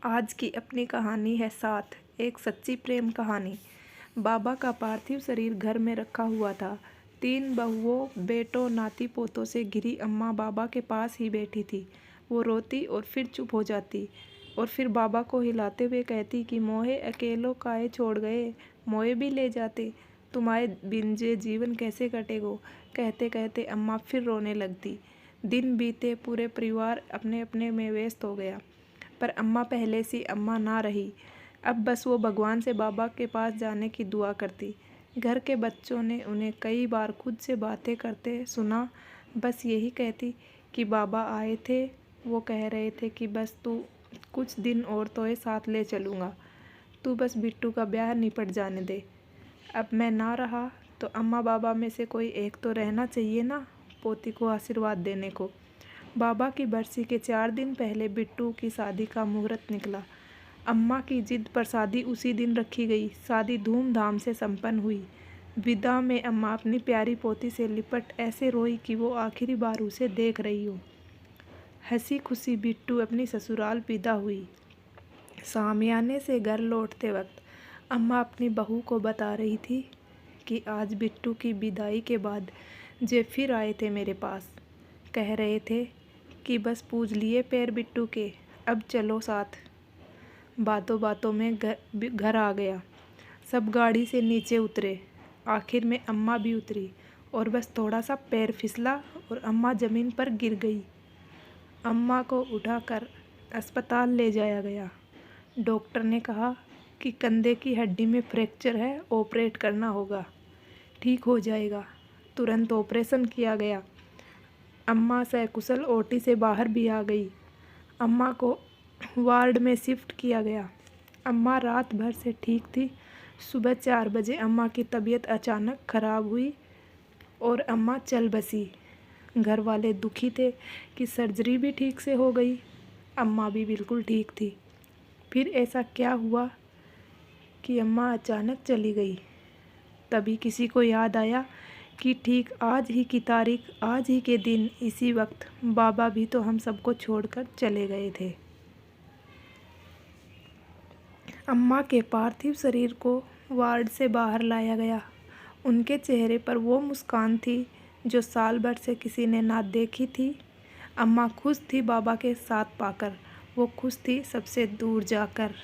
आज की अपनी कहानी है साथ, एक सच्ची प्रेम कहानी। बाबा का पार्थिव शरीर घर में रखा हुआ था। 3 बहुओं, बेटों, नाती पोतों से घिरी अम्मा बाबा के पास ही बैठी थी। वो रोती और फिर चुप हो जाती और फिर बाबा को हिलाते हुए कहती कि मोहे अकेलो काहे छोड़ गए, मोहे भी ले जाते, तुम्हारे बिन जे जीवन कैसे कटेगो। कहते कहते अम्मा फिर रोने लगती। दिन बीते, पूरे परिवार अपने अपने में व्यस्त हो गया, पर अम्मा पहले सी अम्मा ना रही। अब बस वो भगवान से बाबा के पास जाने की दुआ करती। घर के बच्चों ने उन्हें कई बार खुद से बातें करते सुना। बस यही कहती कि बाबा आए थे, वो कह रहे थे कि बस तू कुछ दिन और तोए साथ ले चलूँगा, तू बस बिट्टू का ब्याह निपट जाने दे। अब मैं ना रहा तो अम्मा बाबा में से कोई एक तो रहना चाहिए ना, पोती को आशीर्वाद देने को। बाबा की बरसी के 4 दिन पहले बिट्टू की शादी का मुहूर्त निकला। अम्मा की जिद पर शादी उसी दिन रखी गई। शादी धूमधाम से संपन्न हुई। विदा में अम्मा अपनी प्यारी पोती से लिपट ऐसे रोई कि वो आखिरी बार उसे देख रही हो। हंसी खुशी बिट्टू अपनी ससुराल विदा हुई। सामियाने से घर लौटते वक्त अम्मा अपनी बहू को बता रही थी कि आज बिट्टू की विदाई के बाद जे फिर आए थे मेरे पास। कह रहे थे कि बस पूज लिए पैर बिट्टू के, अब चलो साथ। बातों बातों में घर आ गया। सब गाड़ी से नीचे उतरे। आखिर में अम्मा भी उतरी और बस थोड़ा सा पैर फिसला और अम्मा ज़मीन पर गिर गई। अम्मा को उठाकर अस्पताल ले जाया गया। डॉक्टर ने कहा कि कंधे की हड्डी में फ्रैक्चर है, ऑपरेट करना होगा, ठीक हो जाएगा। तुरंत ऑपरेशन किया गया। अम्मा सकुशल ओटी से बाहर भी आ गई। अम्मा को वार्ड में शिफ्ट किया गया। अम्मा रात भर से ठीक थी। सुबह 4 बजे अम्मा की तबीयत अचानक ख़राब हुई और अम्मा चल बसी। घर वाले दुखी थे कि सर्जरी भी ठीक से हो गई, अम्मा भी बिल्कुल ठीक थी। फिर ऐसा क्या हुआ कि अम्मा अचानक चली गई। तभी किसी को याद आया कि ठीक आज ही की तारीख, आज ही के दिन, इसी वक्त बाबा भी तो हम सबको छोड़कर चले गए थे। अम्मा के पार्थिव शरीर को वार्ड से बाहर लाया गया। उनके चेहरे पर वो मुस्कान थी जो साल भर से किसी ने ना देखी थी। अम्मा खुश थी बाबा के साथ पाकर, वो खुश थी सबसे दूर जाकर।